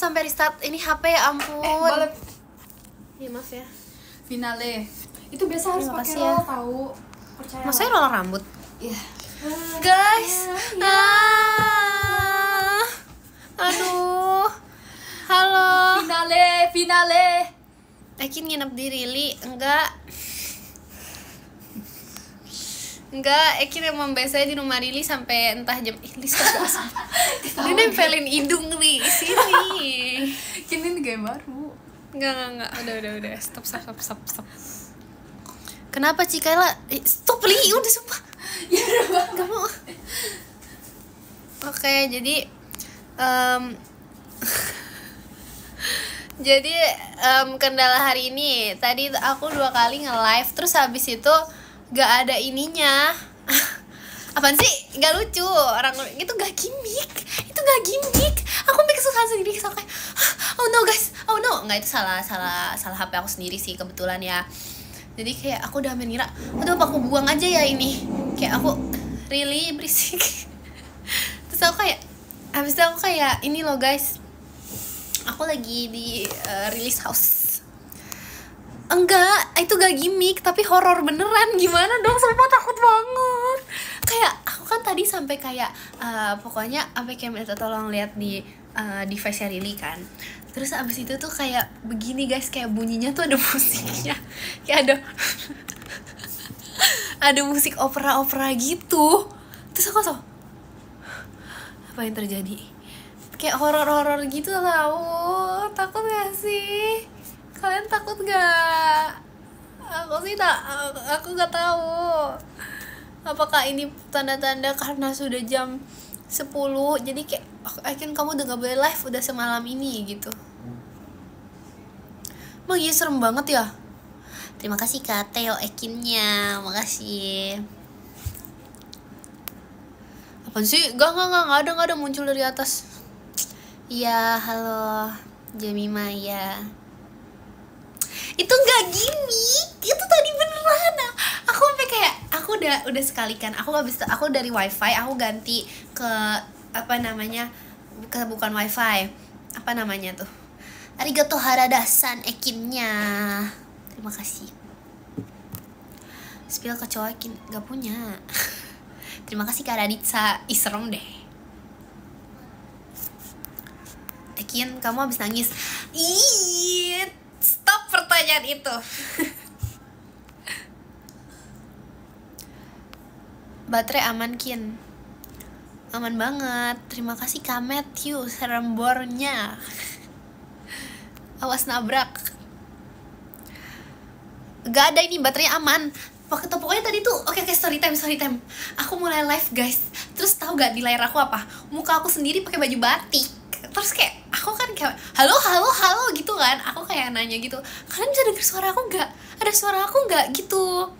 sampai restart ini HP, ya ampun. Boleh. Ya maaf ya. Finale. Itu biasa harus pakai ya. roll tahu. Percaya. Maksudnya roller rambut. Iya. Guys. Aduh. Halo. Finale. Ekin nginep di Rili. Enggak, Ekin emang biasanya di rumah Rili sampai entah jam dia nempelin hidung nih sini. Kini ini game baru. Enggak. Udah. Stop. Kenapa Cikayla? Stop Li, udah sumpah. Ya udah. Enggak mau. Oke, jadi kendala hari ini. Tadi aku 2 kali nge-live, terus habis itu gak ada ininya. Apaan sih? Gak lucu. Orang itu gak gimmick. Aku sampai kesusahan sendiri, kayak oh no guys, oh no. Nggak, itu salah HP aku sendiri sih kebetulan ya. Jadi kayak aku udah mengira, aduh apa aku buang aja ya ini. Kayak aku really berisik. Terus aku kayak habis itu aku kayak ini loh guys, aku lagi di release house. Enggak, itu gak gimmick, tapi horor beneran. Gimana dong, sumpah takut banget. Kayak aku kan tadi sampai kayak pokoknya sampai kayak minta tolong lihat di device-nya Rili kan. Terus abis itu tuh kayak begini guys, kayak bunyinya tuh ada musiknya. Kayak ada musik opera gitu. Terus aku tuh, apa yang terjadi? Kayak horor-horor gitu tau. Takut gak sih? Kalian takut gak? Aku gak tahu. Apakah ini tanda-tanda karena sudah jam 10, jadi kayak Ekin kamu udah gak boleh live udah semalam ini gitu. Emang iya serem banget ya. Terima kasih Kak Theo Ekinnya, makasih. Apaan sih? Gak ada muncul dari atas. Iya, halo Jamima ya. Itu gak gimmick, itu tadi beneran. Aku sampai kayak aku udah sekali kan, aku dari wifi aku ganti ke apa namanya, bukan wifi, apa namanya tuh, arigato harada-san Ekinnya, terima kasih. Spill ke cowok Ekin gak punya. Terima kasih Kak Raditsa. Ih serem deh Ekin, kamu habis nangis. Ih, stop pertanyaan itu. Baterai aman Kin? Aman banget. Terima kasih Kak Matthew serembornya. Awas nabrak. Gak ada, ini baterainya aman. Pokoknya tadi tuh oke, story time. Aku mulai live guys. Terus tahu gak di layar aku apa? Muka aku sendiri pakai baju batik. Terus kayak aku kan kayak halo gitu kan. Aku kayak nanya gitu, kalian bisa dengar suara aku nggak? Ada suara aku nggak gitu?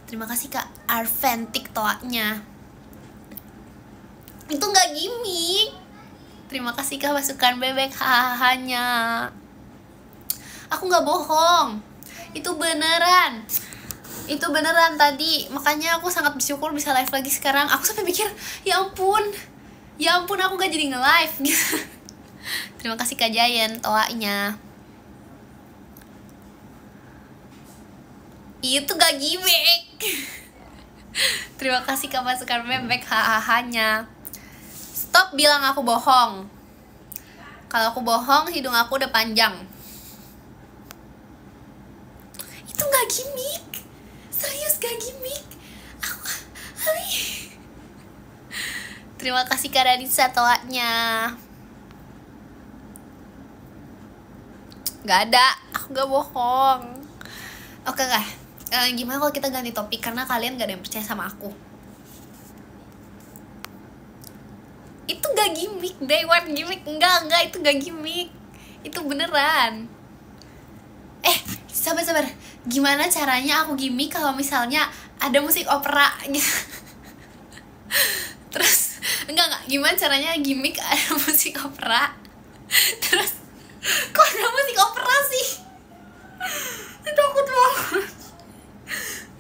Terima kasih Kak Arventik toanya. Itu nggak gimmick. Terima kasih Kak masukan bebek hahanya. Aku nggak bohong. Itu beneran tadi. Makanya aku sangat bersyukur bisa live lagi sekarang. Aku sampai mikir, ya ampun aku gak jadi nge-live gitu. Terima kasih Kak Jayan toanya. Itu gak gimmick. Terima kasih Kak masukan bebek hahanya. Stop bilang aku bohong. Kalau aku bohong, hidung aku udah panjang. Itu gak gimmick. Serius gak gimmick. Terima kasih Kak Raditsa toanya. Gak ada, aku gak bohong. Oke gak? Gimana kalau kita ganti topik, karena kalian gak ada yang percaya sama aku. Itu gak gimmick, day one gimmick. Enggak, itu gak gimmick. Itu beneran. Sabar. Gimana caranya aku gimmick kalau misalnya ada musik opera gitu? Terus enggak, gimana caranya gimmick ada musik opera? Terus kok ada musik opera sih? Takut banget.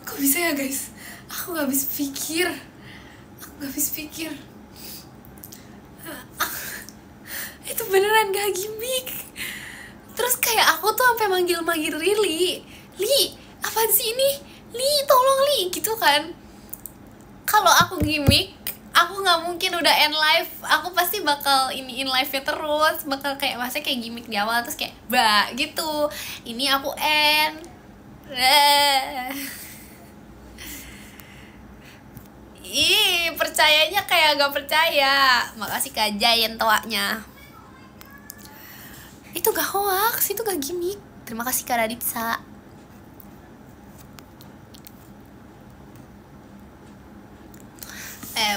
Kok bisa ya guys? Aku gak habis pikir. Itu beneran gak gimmick. Terus kayak aku tuh sampai manggil Rili, Li, apaan sih ini? Li, tolong Li, gitu kan. Kalau aku gimmick, aku nggak mungkin udah end live. Aku pasti bakal iniin live-nya terus, bakal kayak masa kayak gimmick di awal terus kayak gitu. Ini aku end. Ih, percayanya kayak gak percaya. Makasih Kak Jayen toaknya. Itu gak hoax, itu gak gimmick. Terima kasih Kak Raditsa.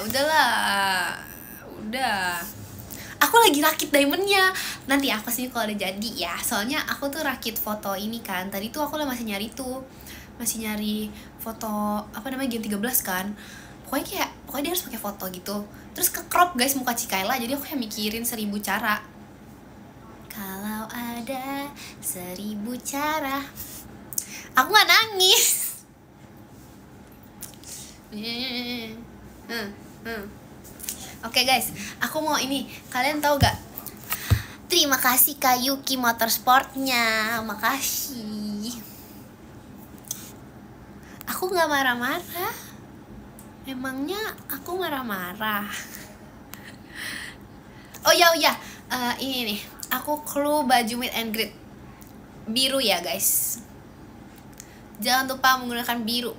Udahlah. Udah. Aku lagi rakit diamondnya. Nanti aku sih kalau udah jadi ya. Soalnya aku tuh rakit foto ini kan. Tadi tuh aku masih nyari foto apa namanya Gen 13 kan. Pokoknya dia harus pakai foto gitu. Terus ke crop guys muka Cikaela. Jadi aku kayak mikirin 1000 cara. Kalau ada 1000 cara. Aku gak nangis. Oke guys, aku mau ini. Kalian tahu gak? Terima kasih Kak Yuki Motorsportnya. Makasih. Aku gak marah-marah. Emangnya aku marah-marah? Oh ya, ini nih. Aku clue baju meet and greet biru ya guys. Jangan lupa menggunakan biru.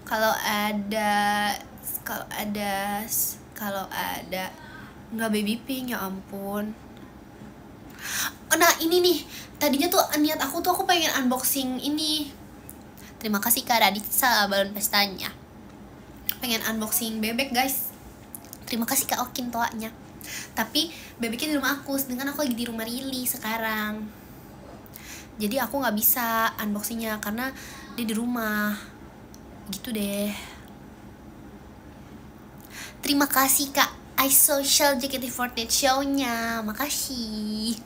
Kalau ada nggak baby pink, ya ampun. Nah ini nih, tadinya tuh niat aku pengen unboxing ini. Terima kasih Kak Raditsa balon pestanya. Pengen unboxing bebek guys. Terima kasih Kak Okin toaknya. Tapi bebeknya di rumah aku, sedangkan aku lagi di rumah Rili sekarang. Jadi aku nggak bisa unboxingnya karena dia di rumah. Gitu deh. Terima kasih Kak iSocial JKT48 show-nya. Makasih.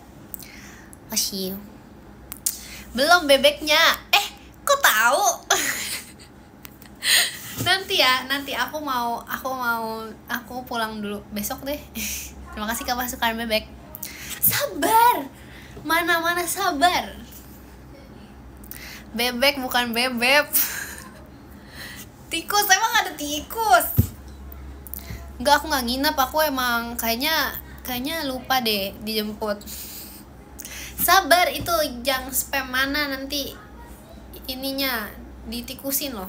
Belum bebeknya. Kok tahu? Nanti aku pulang dulu besok deh. Terima kasih Kak pasukan bebek. Sabar. Mana sabar. Bebek bukan bebek. Tikus, emang ada tikus? Enggak, aku nggak nginep. Aku emang kayaknya lupa deh dijemput. Sabar, itu yang spam mana nanti ininya ditikusin loh.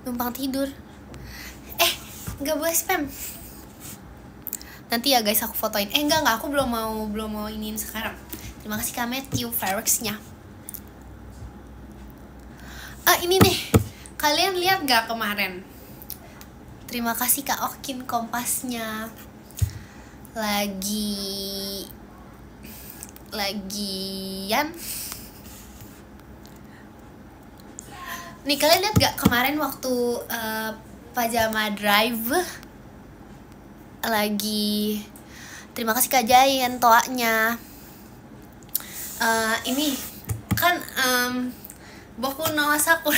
Numpang tidur. Nggak boleh spam. Nanti ya guys aku fotoin. Enggak, aku belum mau iniin sekarang. Terima kasih Kak Matthew Fireworks-nya. Ini nih. Kalian lihat gak kemarin? Terima kasih Kak Okin kompasnya. Lagian nih, kalian lihat gak kemarin waktu Pajama Drive lagi. Terima kasih Kak Jayen toaknya. Ini kan Boku no Sakura.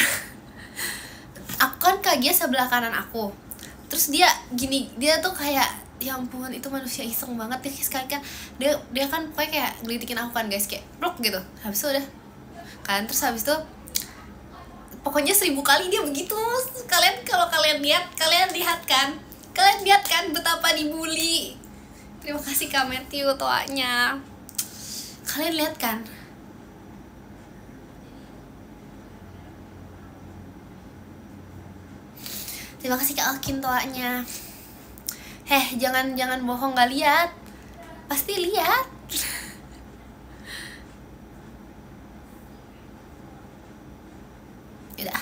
Aku kan Kaguya sebelah kanan aku. Terus dia gini, dia tuh kayak ya ampun, itu manusia iseng banget ya. Sekali kan dia kan pokoknya kayak ngelitikin aku kan guys, kayak blok gitu. Habis itu udah kan, terus habis itu pokoknya 1000 kali dia begitu. Kalau kalian lihat kan betapa dibully. Terima kasih Kak Matthew toanya. Kalian lihat kan? Terima kasih Kak Alkin toanya. Jangan bohong gak lihat. Pasti lihat. Udah.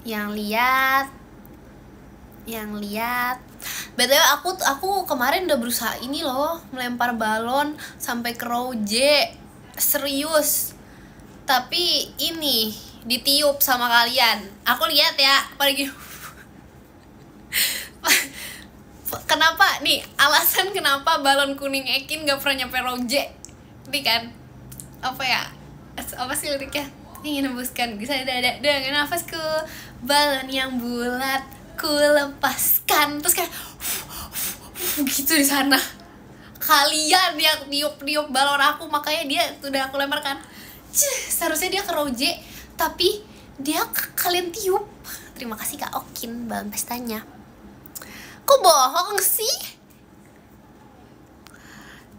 Yang lihat. BTW aku kemarin udah berusaha ini loh, melempar balon sampai ke row J. Serius. Tapi ini ditiup sama kalian. Aku lihat ya, pergi. Kenapa nih? Alasan kenapa balon kuning Ekin gak pernah nyampe row J? Ini kan apa ya? Apa sih liriknya? ingin hembuskan bisa dada dengan nafasku, balon yang bulat ku lepaskan. Terus kayak gitu di sana. Kalian yang niup balon aku, makanya dia sudah aku lemparkan. Seharusnya dia ke Roje, tapi dia kalian tiup. Terima kasih Kak Okin balon pestanya. Kok bohong sih?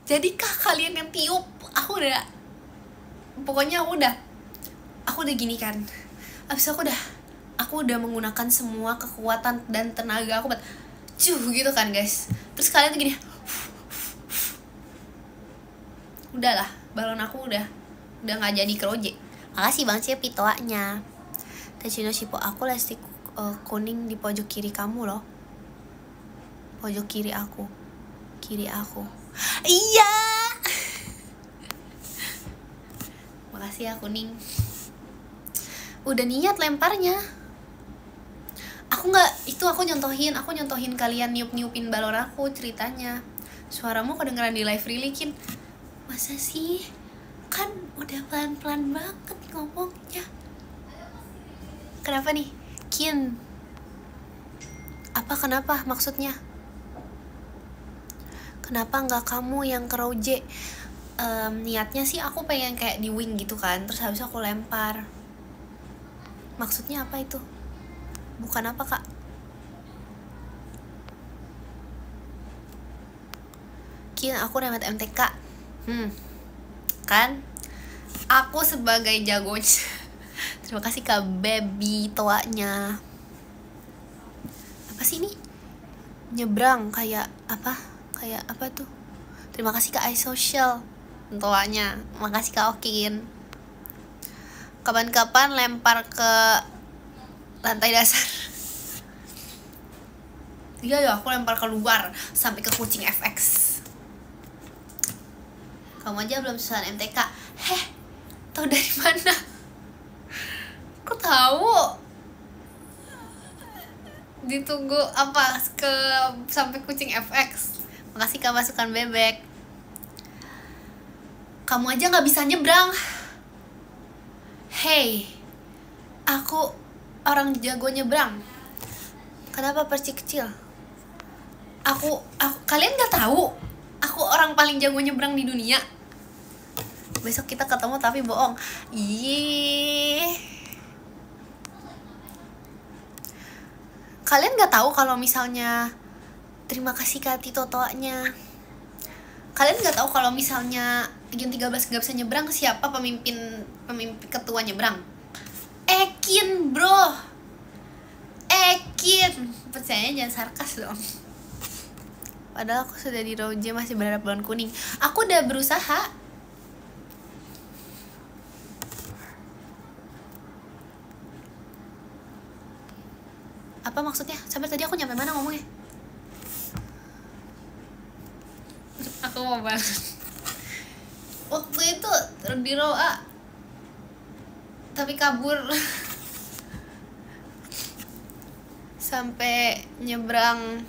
Jadi kah kalian yang tiup? Aku udah, pokoknya aku udah gini kan. Abis aku udah menggunakan semua kekuatan dan tenaga aku buat gitu kan guys. Terus kalian tuh gini, udahlah, balon aku udah nggak jadi keroje. Makasih bang Cie pitoanya. Tachino Shippo, aku lesti kuning di pojok kiri kamu loh. Pojok kiri aku. Iya. Makasih ya kuning. Udah niat lemparnya. Aku nyontohin kalian niupin balon aku ceritanya. Suaramu kedengeran di live Rilikin. Masa sih? Kan udah pelan-pelan banget ngomongnya. Kenapa nih? Kin. Kenapa maksudnya? Kenapa nggak kamu yang ke Roje? Niatnya sih aku pengen kayak di wing gitu kan. Terus habis aku lempar. Maksudnya apa itu? Bukan apa kak? Kin, aku remet MTK. Kan? Aku sebagai jagonya. Terima kasih kak baby toanya. Apa sih ini? Nyebrang kayak apa? Kayak apa tuh? Terima kasih kak iSocial toanya. Makasih kak Okin. Kapan-kapan lempar ke lantai dasar. Iya ya, aku lempar keluar sampai ke kucing FX. Kamu aja belum susulan MTK. Tahu dari mana? Aku tahu. Ditunggu apa sampai kucing FX. Makasih kak masukan bebek. Kamu aja nggak bisa nyebrang. Hey, aku orang jago nyebrang. Kenapa perci kecil? Aku kalian nggak tahu? Aku orang paling jago nyebrang di dunia. Besok kita ketemu tapi bohong. Kalian nggak tahu kalau misalnya terima kasih Kak Tito toanya. Kalian nggak tahu kalau misalnya Gen 13 nggak bisa nyebrang, siapa pemimpin ketua nyebrang? Ekin bro. Ekin. Percayanya jangan sarkas dong. Padahal aku sudah di Roje masih berharap balon kuning. Aku udah berusaha. Apa maksudnya? Sampai tadi aku nyampe mana ngomongnya? Aku mau banget. Waktu itu di Roa tapi kabur. Sampai nyebrang.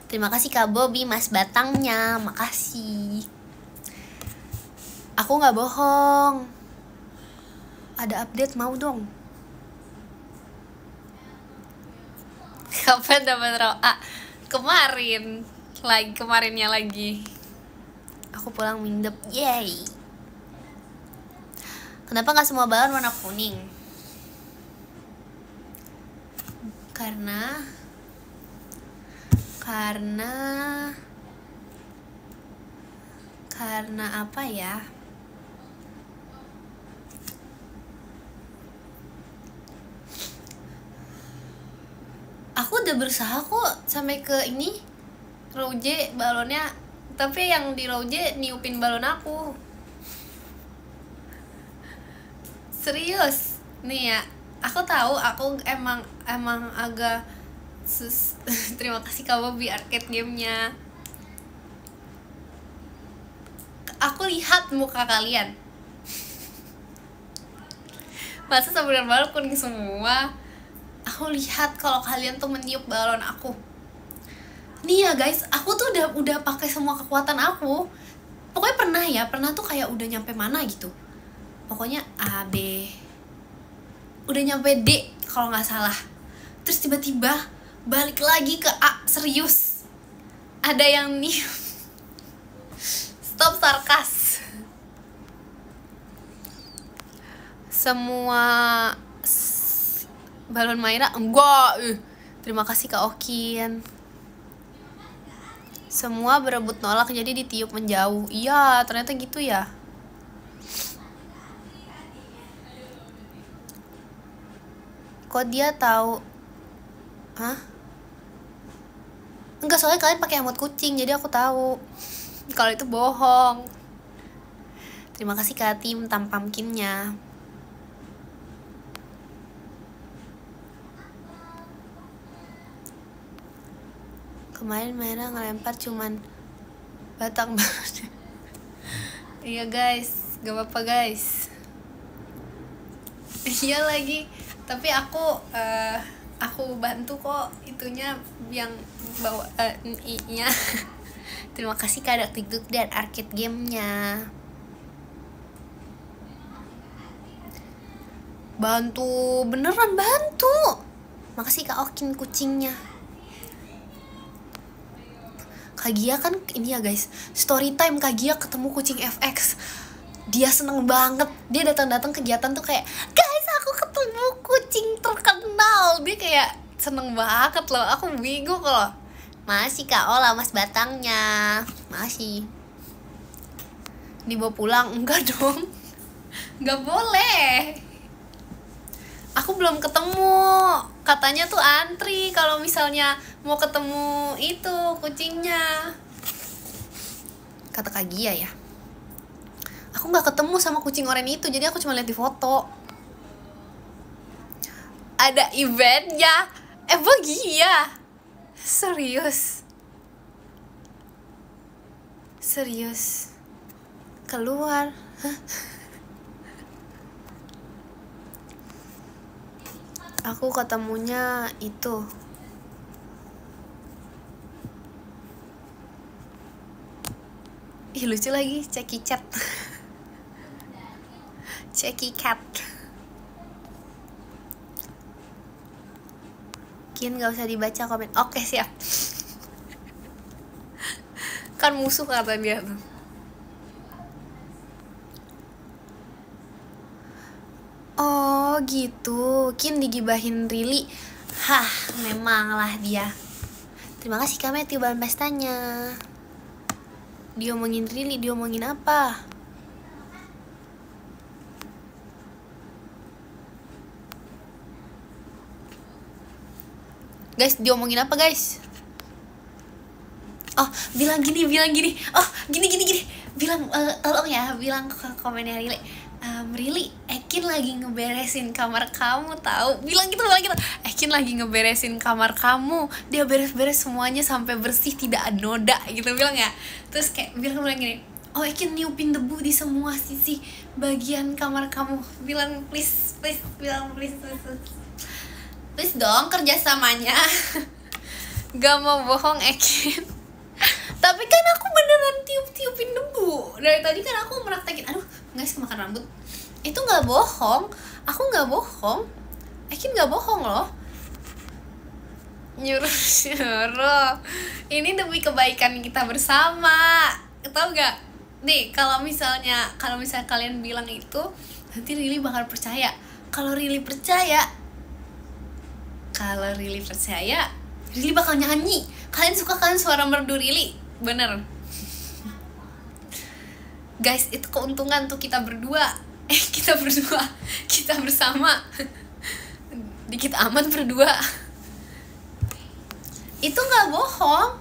Terima kasih Kak Bobby Mas Batangnya. Makasih. Aku gak bohong. Ada update mau dong. Kapan dapat Roa? Kemarinnya lagi. Aku pulang mindep. Yay. Kenapa gak semua balon warna kuning? Karena apa ya? Aku udah berusaha kok sampai ke ini Roje balonnya, tapi yang di Roje niupin balon aku. Serius nih ya, aku tahu aku emang agak terima kasih Kak Bobby arcade gamenya. Aku lihat muka kalian. Masa sebenarnya balon kuning semua. Aku lihat kalau kalian tuh meniup balon aku. Nih ya guys, aku tuh udah pakai semua kekuatan aku. pokoknya pernah tuh kayak udah nyampe mana gitu, pokoknya A B udah nyampe D kalau nggak salah, terus tiba-tiba balik lagi ke A. Serius, ada yang nih. Stop sarkas. Semua balon Maira enggak. Terima kasih Kak Okin. Semua berebut nolak jadi ditiup menjauh. Iya, ternyata gitu ya. Kok dia tahu? Hah? Enggak, soalnya kalian pakai emot kucing jadi aku tahu. Kalau itu bohong. Terima kasih Kak Tim tam pumpkinnya. Kemarin Maira ngelempar cuman batang balon. Iya guys, gak apa-apa guys. Iya lagi, tapi aku bantu kok itunya yang bawa nya. Terima kasih Kak Dakdikduk dan arcade gamenya. Bantu, beneran bantu. Makasih Kak Okin kucingnya. Kak Gia kan ini ya guys, story time Kak Gia ketemu kucing FX. Dia seneng banget. Dia datang kegiatan tuh kayak, guys aku ketemu kucing terkenal. Dia kayak seneng banget loh. Aku bingung loh. Masih Kak Ola mas batangnya. Masih. Dibawa pulang? Enggak dong. Enggak boleh. Aku belum ketemu. Katanya tuh antri kalau misalnya mau ketemu itu kucingnya. Kata Kak Gia ya. Aku gak ketemu sama kucing oranye itu, jadi aku cuma lihat di foto. Ada eventnya. Gia. Serius. Keluar. Hah? Aku ketemunya itu. Ih lucu lagi, Ceki Cat. Ceki Cat. Kin gak usah dibaca komen. Oke siap. Kan musuh kata dia tuh. Oh gitu, Kin digibahin Rili. Hah, memanglah dia. Terima kasih Kak Matthew bahan pestanya. Diomongin Rili, diomongin apa? Guys, diomongin apa guys? Oh, bilang gini. Oh, gini. Bilang, tolong ya, bilang ke komennya Rili. Rili, Ekin lagi ngeberesin kamar kamu tahu. Bilang gitu. Ekin lagi ngeberesin kamar kamu. Dia beres-beres semuanya sampai bersih, tidak ada noda gitu bilang ya. Terus kayak bilang gini, oh Ekin niupin debu di semua sisi bagian kamar kamu. Bilang please dong kerjasamanya. Gak mau bohong Ekin. Tapi kan aku beneran tiupin debu. Dari tadi kan aku meraktekin. Aduh, guys kemakan rambut. Itu gak bohong. Aku gak bohong. Ekin gak bohong loh. Nyuruh. Ini demi kebaikan kita bersama. Tahu gak? Nih, kalau misalnya kalian bilang itu, nanti Rili bakal percaya. Kalau Rili percaya, Rili bakal nyanyi. Kalian suka kan suara merdu Rili? Bener. Guys, itu keuntungan tuh kita berdua. Kita bersama. Dikit amat berdua. Itu gak bohong.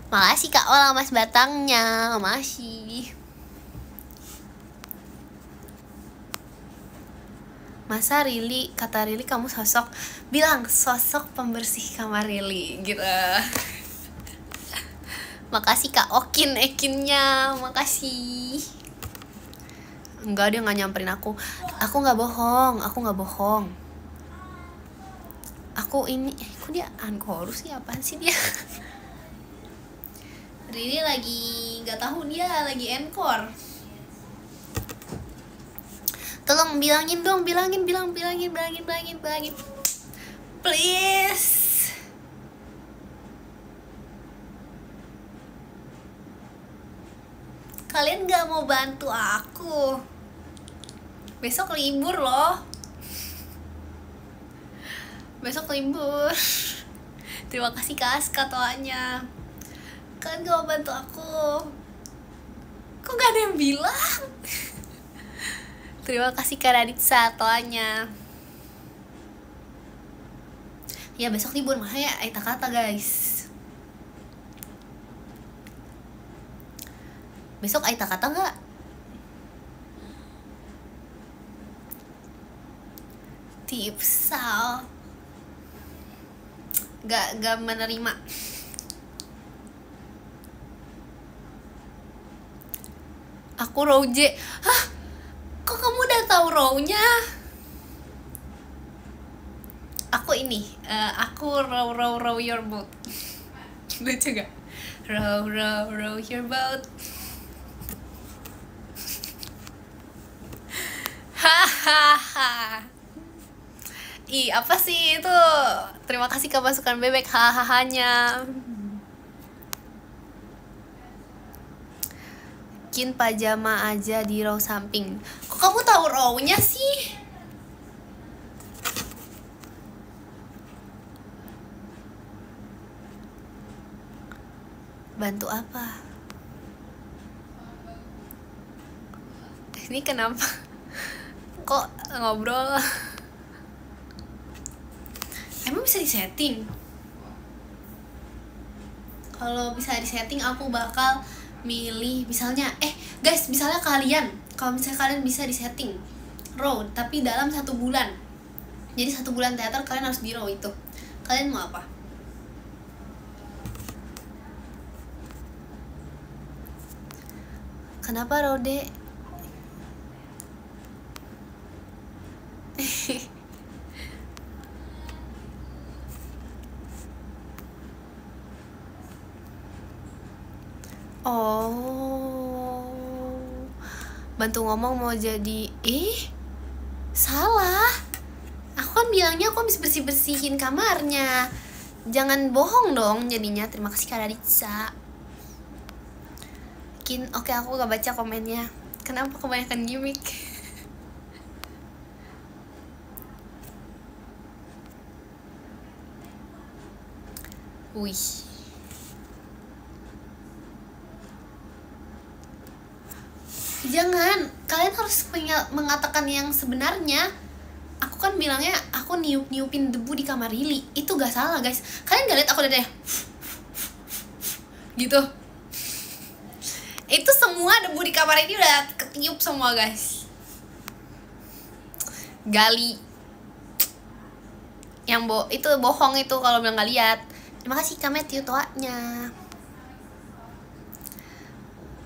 Makasih Kak Ola mas batangnya. Makasih. Masa Rili, kata Rili kamu sosok. Bilang sosok pembersih kamar Rili gitu. Makasih Kak Okin, Ekinnya. Makasih. Enggak, dia gak nyamperin aku. Aku gak bohong. Aku ini kok dia Anchorus sih, apaan sih dia? Riri lagi nggak tahu, dia lagi encore. Tolong bilangin dong, bilangin. Please. Kalian gak mau bantu aku? Besok libur loh. Besok libur. Terima kasih Kak Aska toanya. Kalian gak mau bantu aku? Kok gak ada yang bilang? Terima kasih Kak Raditsa toanya. Ya besok libur, makanya Aita kata guys. Besok Aita kata nggak? Tips Sal. Gak menerima. Aku Roje. Hah? Kok kamu udah tahu row-nya? Aku ini, aku row your boat. Lucu gak? Row your boat. Hahaha. Ih, apa sih itu? Terima kasih kemasukan bebek hahahanya. Bikin pajama aja di row samping. Kok kamu tahu row-nya sih? Bantu apa? Ini kenapa? Kok ngobrol? Emang bisa disetting? Kalau bisa disetting aku bakal milih misalnya guys, misalnya kalian, kalau misalnya kalian bisa disetting row tapi dalam 1 bulan, jadi 1 bulan teater kalian harus di row itu, kalian mau apa? Kenapa Rode? Oh, bantu ngomong mau jadi salah. Aku kan bilangnya aku habis bersih-bersihin kamarnya. Jangan bohong dong jadinya. Terima kasih Kak Raditsa. Oke, aku gak baca komennya. Kenapa kebanyakan gimmick? Wih. Jangan, kalian harus mengatakan yang sebenarnya. Aku kan bilangnya aku niupin debu di kamar Lili. Itu gak salah guys. Kalian gak lihat aku udah gitu. Itu semua debu di kamar ini udah ketiup semua guys. Gali. Yang itu bohong itu kalau bilang gak lihat. Terima kasih Kak Matthew toanya.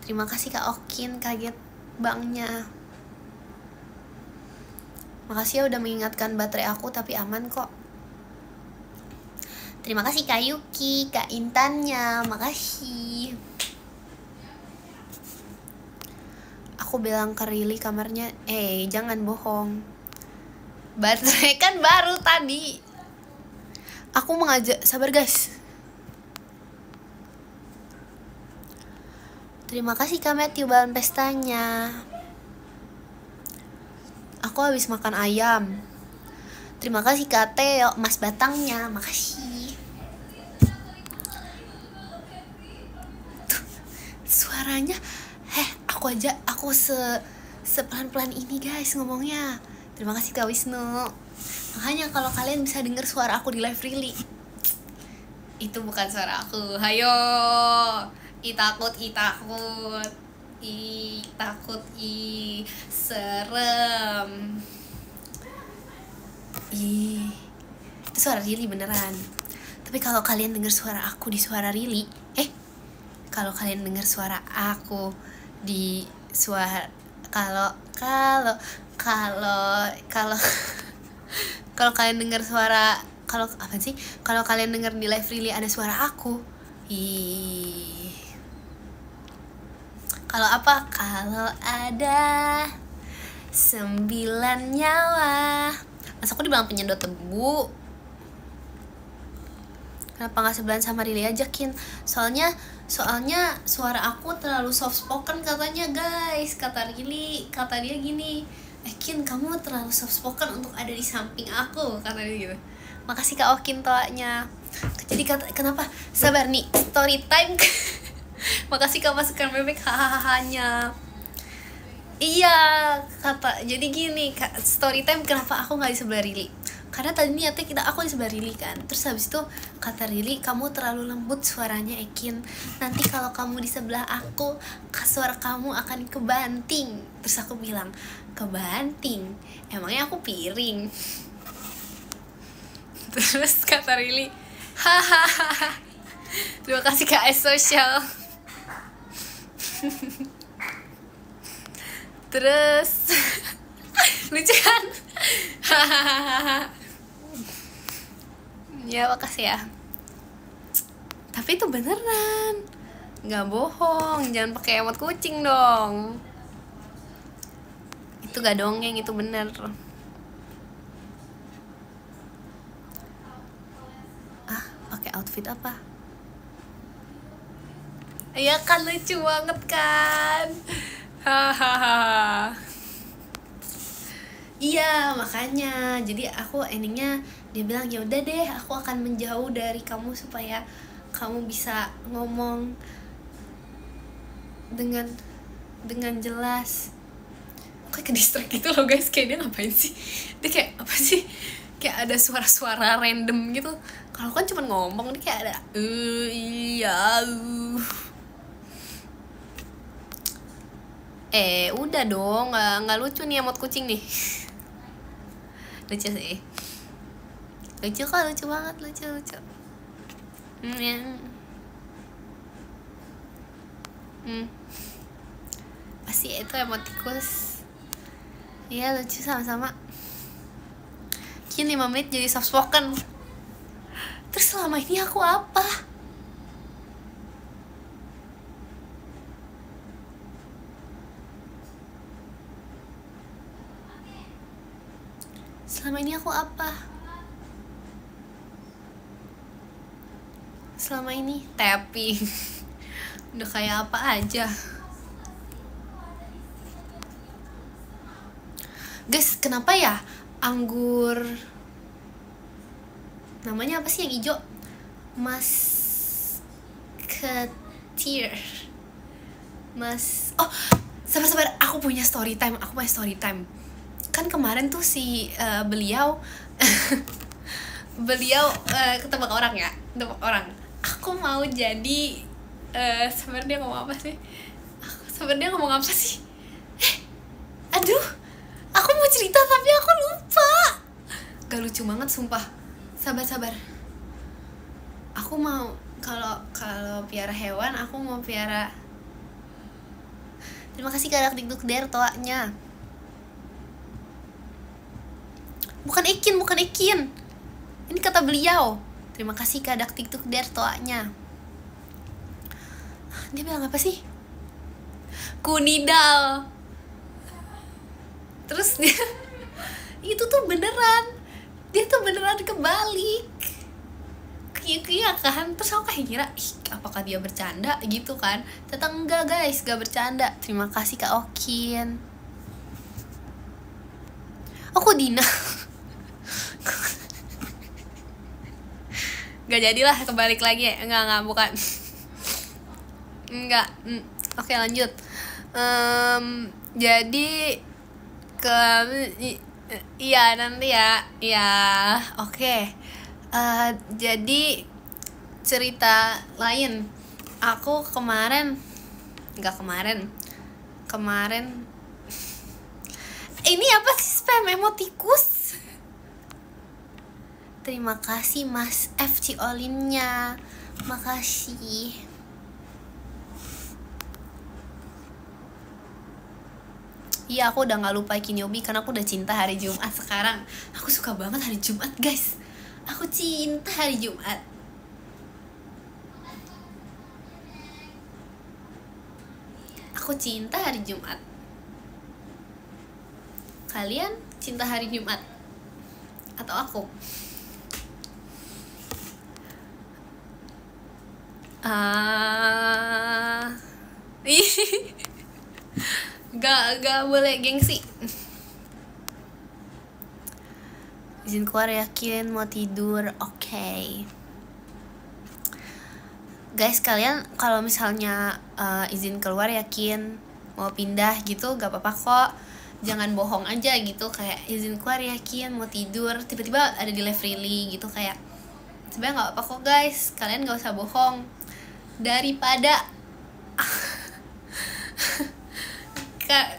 Terima kasih Kak Okin, kaget bangnya. Makasih ya udah mengingatkan baterai aku, tapi aman kok. Terima kasih Kak Yuki, Kak Intannya, makasih. Aku bilang ke Rili kamarnya, jangan bohong. Baterai kan baru tadi. Aku mengajak, sabar guys. Terima kasih Kak Matthew bahan pestanya. Aku habis makan ayam. Terima kasih Kak Teo, Mas Batangnya, makasih. Tuh, suaranya, aku sepelan-pelan ini guys ngomongnya. Terima kasih Kak Wisnu. Makanya kalau kalian bisa denger suara aku di live Rili, itu bukan suara aku. Hayo. Takut, serem. Itu suara Rili beneran. Tapi kalau kalian dengar suara aku di suara Rili, kalau kalian dengar suara aku di suara kalau kalian dengar suara kalau kalian dengar di live Rili ada suara aku, Kalau apa? Kalau ada 9 nyawa. Masa aku dibilang penyedot debu? Kenapa gak sebelahan sama Rili aja, Kin? Soalnya suara aku terlalu soft spoken katanya, guys. Kata Rili, kata dia gini, Kin, kamu terlalu soft spoken untuk ada di samping aku, kata dia gitu. Makasih Kak Okin toanya. Jadi kenapa? Sabar nih, story time. Makasih Kak masukan bebek, hahaha. Iya, kata jadi gini, story time kenapa aku nggak di sebelah Rili? Karena tadi niatnya aku di sebelah Rili kan. Terus habis itu kata Rili, kamu terlalu lembut suaranya Ekin. Nanti kalau kamu di sebelah aku, suara kamu akan kebanting. Terus aku bilang, kebanting? Emangnya aku piring? Terus kata Rili, hahaha. Terima kasih Kak S Social. Terus lucu kan? Ya makasih ya. Tapi itu beneran, nggak bohong. Jangan pakai emot kucing dong. Itu gak dongeng, itu bener. Ah, pakai outfit apa? Iya kan, lucu banget kan? Hahaha. Iya, makanya jadi aku endingnya dia bilang, ya udah deh, aku akan menjauh dari kamu supaya kamu bisa ngomong dengan jelas. Kayak ke distract gitu loh guys, kayak dia ngapain sih? Dia kayak apa sih? Kayak ada suara-suara random gitu. Kalau kan cuma ngomong, dia kayak ada iya. Udah dong, nggak lucu nih emot kucing nih. Lucu sih, lucu kok, lucu banget, lucu. Pasti itu emot tikus. Iya lucu sama-sama. Kini 5 menit jadi soft spoken. Terus selama ini aku apa? Selama ini aku apa? Selama ini tapping. Udah kayak apa aja. Guys, kenapa ya anggur, namanya apa sih yang hijau? Oh, sabar, aku punya story time. Kan kemarin tuh si beliau ketebak orang. Aku mau jadi sabar, dia ngomong apa sih? Aduh, aku mau cerita tapi aku lupa. Gak lucu banget sumpah. Sabar. Aku mau kalau piara hewan, aku mau piara. Terima kasih Kak Dikduk Der toanya. Bukan Ekin. Ini kata beliau. Terima kasih Kak Dikduk Der toanya. Dia bilang apa sih? Kunidal. Terus dia itu tuh beneran. Dia tuh beneran kebalik. Iya kan. Terus aku kayak kira, apakah dia bercanda gitu kan? Ternyata enggak guys, gak bercanda. Terima kasih Kak Okin. Aku Dina. Gak jadilah, kebalik lagi ya. Enggak, bukan. Enggak. Oke, lanjut. Jadi iya nanti ya. Iya, oke. Jadi cerita lain. Aku kemarin ini apa sih, spam emotikus? Terima kasih Mas FC Olinnya. Makasih. Iya, aku udah gak lupa Kinyobi karena aku udah cinta hari Jumat sekarang. Aku suka banget hari Jumat guys. Aku cinta hari Jumat. Aku Aku cinta hari Jumat. Kalian cinta hari Jumat atau aku? Gak boleh gengsi. Izin keluar yakin mau tidur, oke. Guys, kalian kalau misalnya izin keluar yakin mau pindah gitu gak apa-apa kok. Jangan bohong aja gitu, kayak izin keluar yakin mau tidur, tiba-tiba ada di live really gitu, kayak sebenarnya gak apa-apa kok guys. Kalian gak usah bohong daripada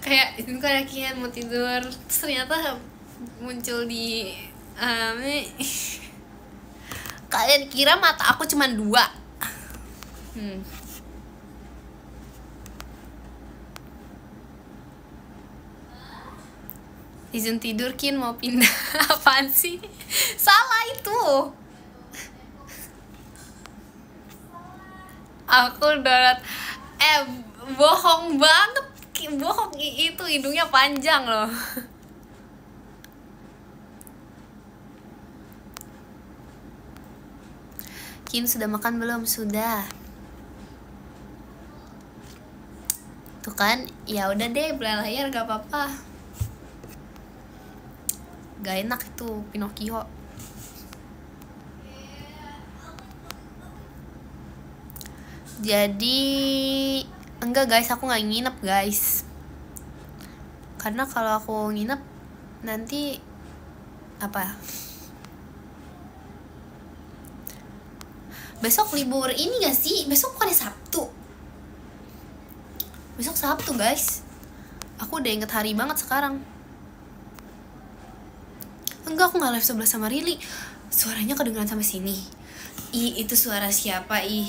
kayak izin keluar yakin mau tidur terus ternyata muncul di kalian kira mata aku cuma 2. Izin tidur kin mau pindah. Apaan sih? Salah itu. Aku udah bohong banget. Bohong itu hidungnya panjang loh. Kin sudah makan belum? Sudah. Tuh kan, ya udah deh belah layar gak apa-apa. Gak enak itu Pinocchio. Jadi enggak guys, aku gak nginep guys. Karena kalau aku nginep nanti apa? Besok libur ini gak sih? Besok bukannya Sabtu? Besok Sabtu guys. Aku udah inget hari banget sekarang. Enggak, aku gak live sebelah sama Rili. Suaranya kedengeran sampai sini. Ih, itu suara siapa? Ih,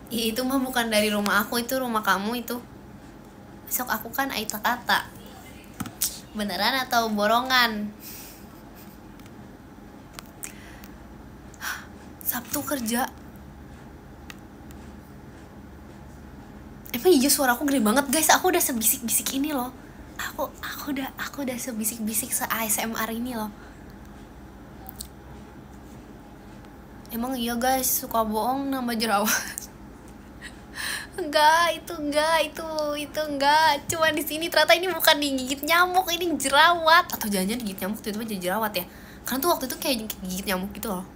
itu mah bukan dari rumah aku, itu rumah kamu itu. Besok aku kan Aita Kata. Beneran atau borongan? Sabtu kerja. Emang iya suara aku gede banget guys. Aku udah sebisik-bisik ini loh. Aku udah sebisik-bisik se-ASMR ini loh. Emang iya guys, suka bohong nambah jerawat. Enggak, itu enggak. Cuma di sini ternyata ini bukan digigit nyamuk, ini jerawat. Atau jangan-jangan digigit nyamuk tiba-tiba jadi jerawat ya. Karena tuh waktu itu kayak gigit nyamuk gitu loh.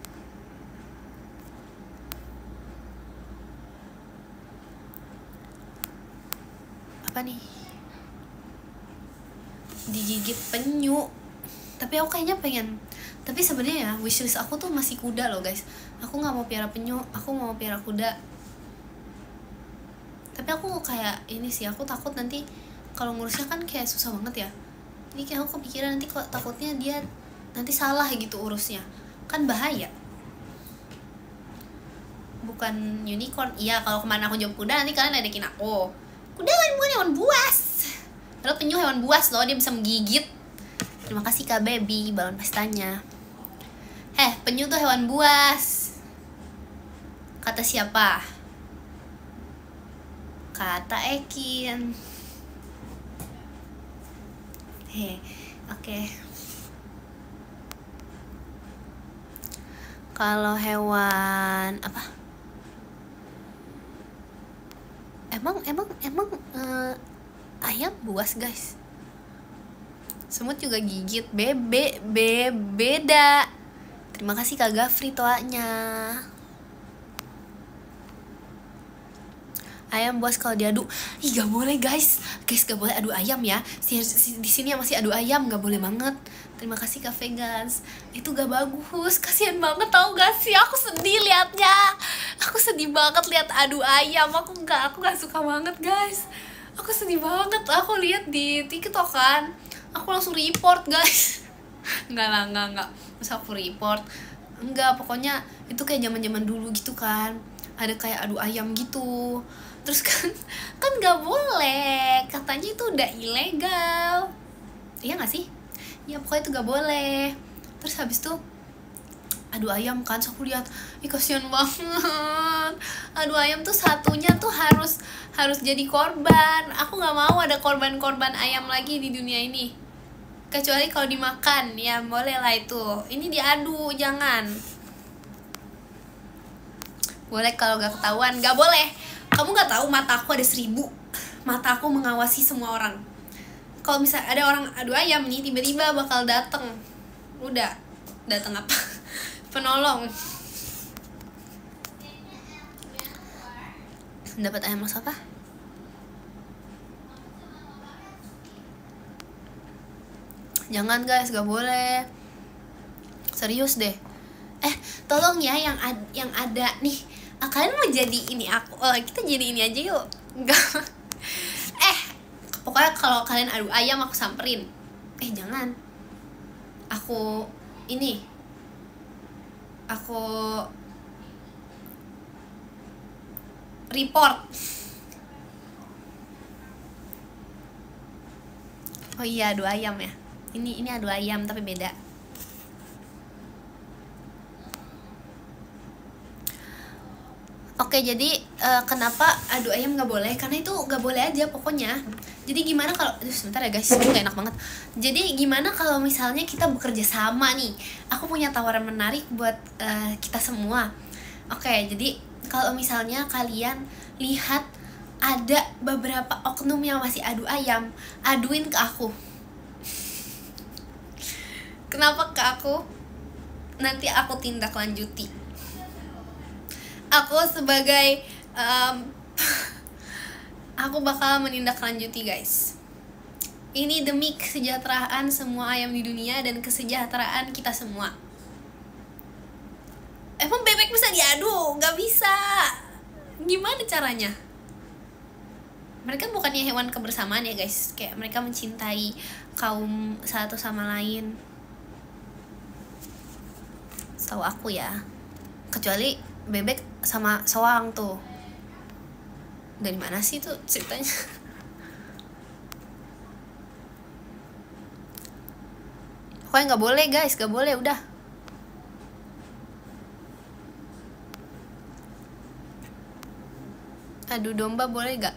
Apa nih? Digigit penyu. Tapi aku kayaknya pengen. Tapi sebenarnya ya wishlist aku tuh masih kuda loh guys. Aku nggak mau piara penyu, aku mau piara kuda. Tapi aku kayak ini sih, aku takut nanti kalau ngurusnya kan kayak susah banget ya. Ini kayak aku kepikiran nanti kok takutnya dia nanti salah gitu urusnya, kan bahaya. Bukan unicorn, iya kalau kemana aku jawab kuda nanti kalian ledekin aku. Kuda kan bukan hewan buas. Padahal penyu hewan buas loh, dia bisa menggigit. Terima kasih Kak Baby, balon pestanya. Penyu tuh hewan buas. Kata siapa? Kata Ekin. Oke. Kalau hewan apa? Emang ayam buas guys. Semut juga gigit. Beda. Terima kasih Kak Gafri toanya. Ayam buas kalau diadu. Ih gak boleh guys gak boleh adu ayam ya. Di sini yang masih adu ayam gak boleh banget. Terima kasih Kak Vegans. Itu gak bagus. Kasian banget tau gak sih. Aku sedih liatnya. Aku sedih banget lihat adu ayam. Aku gak suka banget guys. Aku sedih banget. Aku lihat di TikTok kan. Aku langsung report guys. Enggak. Masa aku report? Enggak, pokoknya itu kayak zaman dulu gitu kan. Ada kayak adu ayam gitu. Terus kan gak boleh. Katanya itu udah ilegal. Iya gak sih? Ya pokoknya itu gak boleh. Terus habis itu adu ayam kan, so aku lihat ih kasihan banget, adu ayam tuh satunya tuh harus jadi korban. Aku nggak mau ada korban ayam lagi di dunia ini, kecuali kalau dimakan ya boleh lah itu. Ini diadu jangan. Boleh kalau gak ketahuan, gak boleh. Kamu gak tahu mata aku ada 1000. Mata aku mengawasi semua orang. Kalau misal ada orang adu ayam nih, tiba-tiba bakal dateng. Udah, dateng apa? Penolong. Dapat ayam mas apa? Jangan guys, gak boleh. Serius deh. Tolong ya yang ada nih. Kalian mau jadi ini aku? Kita jadi ini aja yuk. Enggak. Pokoknya kalau kalian adu ayam aku samperin. Jangan. Aku report. Oh iya, adu ayam ya. Ini adu ayam tapi beda. Oke, jadi kenapa adu ayam nggak boleh? Karena itu nggak boleh aja pokoknya. Jadi gimana kalau sebentar ya guys, ini gak enak banget. Jadi gimana kalau misalnya kita bekerja sama nih? Aku punya tawaran menarik buat kita semua. Oke, jadi kalau misalnya kalian lihat ada beberapa oknum yang masih adu ayam, aduin ke aku. Kenapa ke aku? Nanti aku tindak lanjuti. Aku sebagai aku bakal menindaklanjuti guys. Ini demi kesejahteraan semua ayam di dunia dan kesejahteraan kita semua. Emang bebek bisa diadu? Gak bisa. Gimana caranya? Mereka bukannya hewan kebersamaan ya guys. Kayak mereka mencintai kaum satu sama lain. Setahu aku ya. Kecuali bebek sama soang tuh. Dari mana sih tuh ceritanya? Pokoknya nggak boleh guys, nggak boleh udah. Adu domba boleh gak?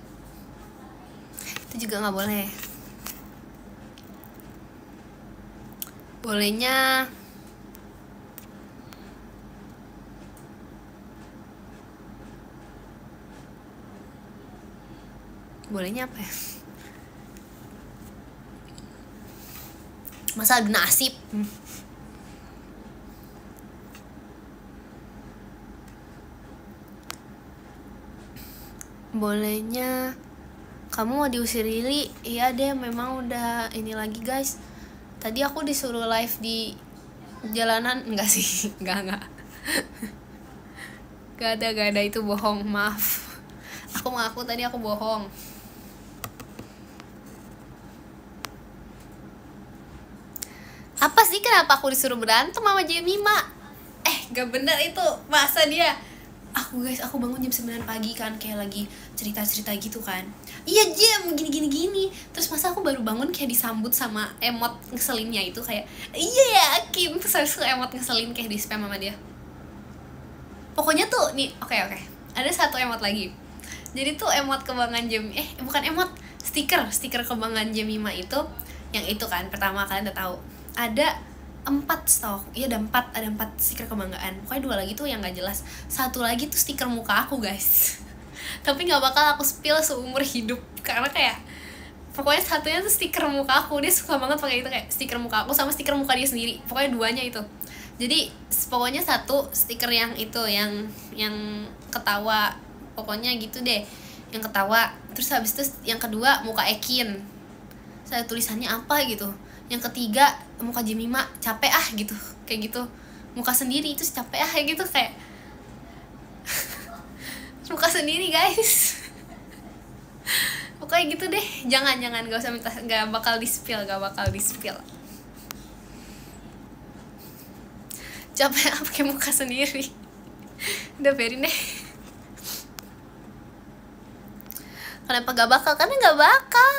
Itu juga nggak boleh. Bolehnya apa ya? Masa adu nasib? Bolehnya kamu mau diusir Lili? Iya deh, memang udah ini lagi guys. Tadi aku disuruh live di jalanan. Enggak sih, enggak Gak ada, itu bohong, maaf. Aku mengaku tadi aku bohong. Apa sih kenapa aku disuruh berantem sama Jemima? Gak bener itu. Masa dia aku bangun jam 9 pagi kan, kayak lagi cerita gitu kan. Iya Jem, gini. Terus masa aku baru bangun kayak disambut sama emot ngeselinnya itu kayak iya yakin. Terus aku emot ngeselin kayak di spam sama dia. Pokoknya tuh nih, oke. Ada satu emot lagi. Jadi tuh emot kebanggaan bukan emot, stiker kebanggaan Jemima itu yang itu kan. Pertama kalian udah tahu. Ada 4 stok, iya ada 4 stiker kebanggaan. Pokoknya 2 lagi tuh yang gak jelas. 1 lagi tuh stiker muka aku guys. Tapi gak bakal aku spill seumur hidup karena kayak pokoknya satunya tuh stiker muka aku. Dia suka banget pakai itu, kayak stiker muka aku sama stiker muka dia sendiri. Pokoknya 2-nya itu. Jadi pokoknya 1 stiker yang itu yang ketawa. Pokoknya gitu deh, yang ketawa. Terus habis itu yang kedua muka Ekin. Saya tulisannya apa gitu. Yang ketiga muka Jemima, capek gitu, kayak gitu. Muka sendiri itu capek gitu, kayak muka sendiri guys. Pokoknya gitu deh. Jangan gak usah minta, gak bakal di spill. Capek pakai muka sendiri. Udah biarin deh. Kenapa gak bakal? Karena gak bakal.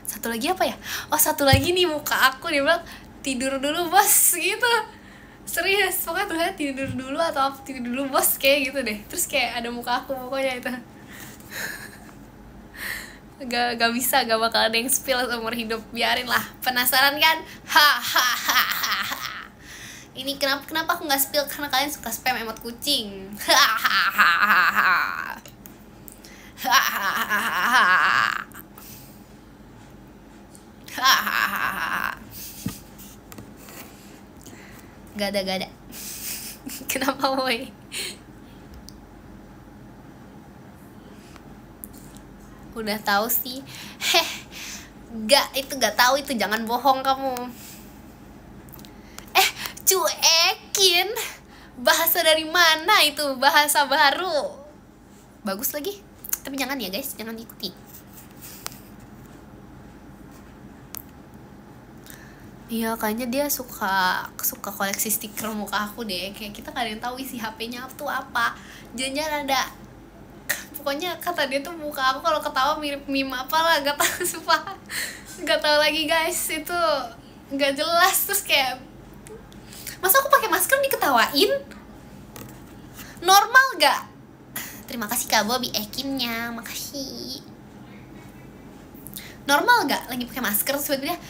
Satu lagi apa ya? Oh, satu lagi nih muka aku. Dia bilang tidur dulu bos gitu. Serius, pokoknya tulisannya tidur dulu atau apa, tidur dulu bos kayak gitu deh. Terus kayak ada muka aku pokoknya itu. Gak bisa, gak bakal ada yang spill seumur hidup. Biarin lah, penasaran kan? Hahaha. Ini kenapa aku gak spill, karena kalian suka spam emot kucing. Hahaha. Hahaha. Gak ada. Kenapa woi? Udah tahu sih. Gak tahu itu, jangan bohong kamu. Cuekin. Bahasa dari mana itu? Bahasa baru. Bagus lagi. Tapi jangan ya guys, jangan ikuti. Iya, kayaknya dia suka koleksi stiker muka aku deh. Kayak kita gak ada yang tahu isi HP-nya tuh apa. Jangan ada. Pokoknya kata dia tuh muka aku kalau ketawa mirip meme apa lah, gak tahu sumpah. Gak tahu lagi guys, itu gak jelas. Terus kayak, masa aku pakai masker diketawain? Normal gak? Terima kasih Kak Bobby ekinnya, makasih. Normal gak lagi pakai masker terus tiba-tiba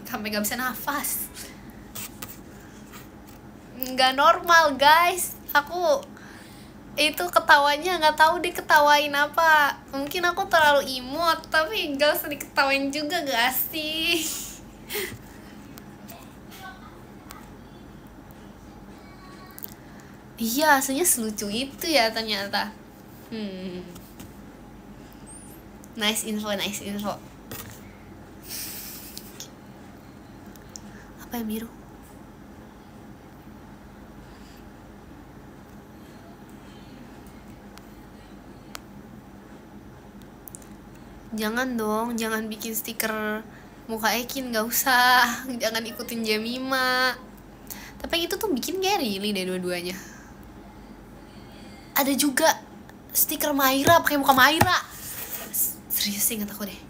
sampai gak bisa nafas. Nggak normal guys. Aku itu ketawanya nggak tahu diketawain apa. Mungkin aku terlalu imut, tapi nggak usah diketawain juga gak sih? Iya, aslinya selucu itu ya ternyata. Nice info. Apa yang biru? Jangan dong, jangan bikin stiker muka Ekin, gak usah. Jangan ikutin Jemima. Tapi yang itu tuh bikin kayak really deh dua-duanya. Ada juga stiker Maira pakai muka Maira. Serius sih, inget aku deh.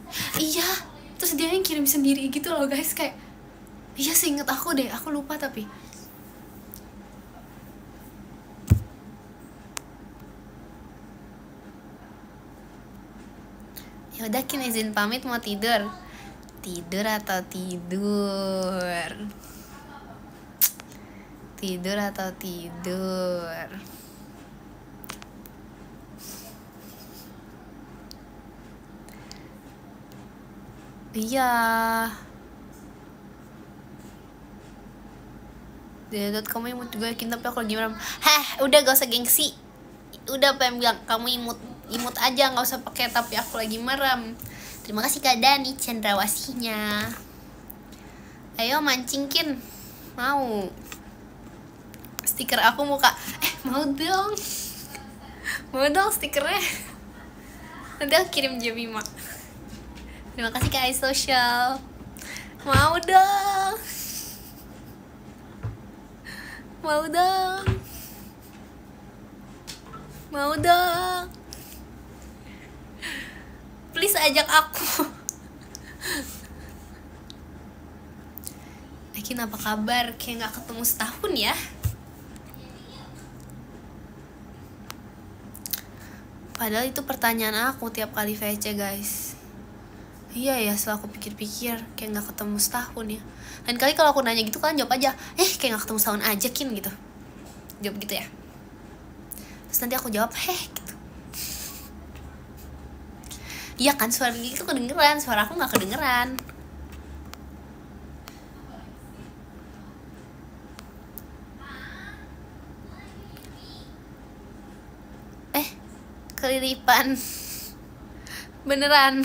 Iya, terus dia yang kirim sendiri gitu loh guys. Kayak, iya sih inget aku deh, aku lupa tapi. Yaudah Kin, izin pamit, mau tidur. Tidur atau tidur? Tidur atau tidur? Iya. Dedot, kamu imut juga Kin, tapi aku lagi merem. Udah gak usah gengsi. Udah pengen bilang kamu imut aja, nggak usah pakai tapi aku lagi merem. Terima kasih Kak Dani cendrawasihnya. Ayo mancing Kin, mau stiker aku muka mau dong stikernya. Nanti aku kirim Jemima. Terima kasih Kak iSocial. Mau dong please ajak aku. Ekin apa kabar? Kayak gak ketemu setahun ya. Padahal itu pertanyaan aku tiap kali VC guys. Iya ya, setelah aku pikir-pikir kayak gak ketemu setahun ya. Lain kali kalau aku nanya gitu kan jawab aja, kayak gak ketemu setahun aja Kin gitu. Jawab gitu ya. Terus nanti aku jawab gitu. Iya kan, suara gitu kedengeran, suara aku gak kedengeran. Kelilipan. Beneran.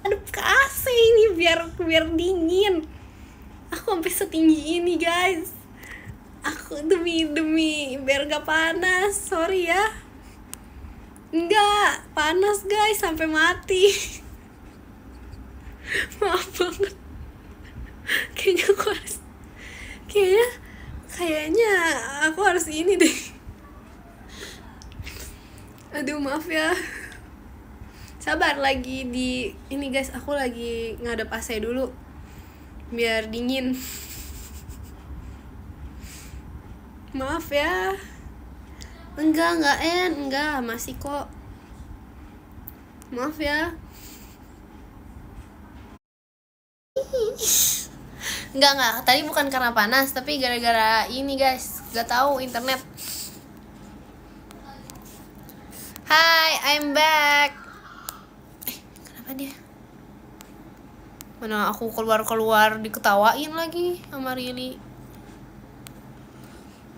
Aduh, ke AC ini biar dingin. Aku sampai setinggi ini guys. Aku demi biar gak panas. Sorry ya. Enggak panas guys, sampai mati. Maaf banget. Kayaknya aku harus ini deh. Aduh maaf ya. Sabar, lagi di ini guys, aku lagi ngadep AC dulu biar dingin. Maaf ya. Enggak, masih kok. Maaf ya. Enggak, tadi bukan karena panas, tapi gara-gara ini guys, gak tahu internet. Hi, I'm back. Kenapa dia? Mana aku keluar diketawain lagi sama Rili.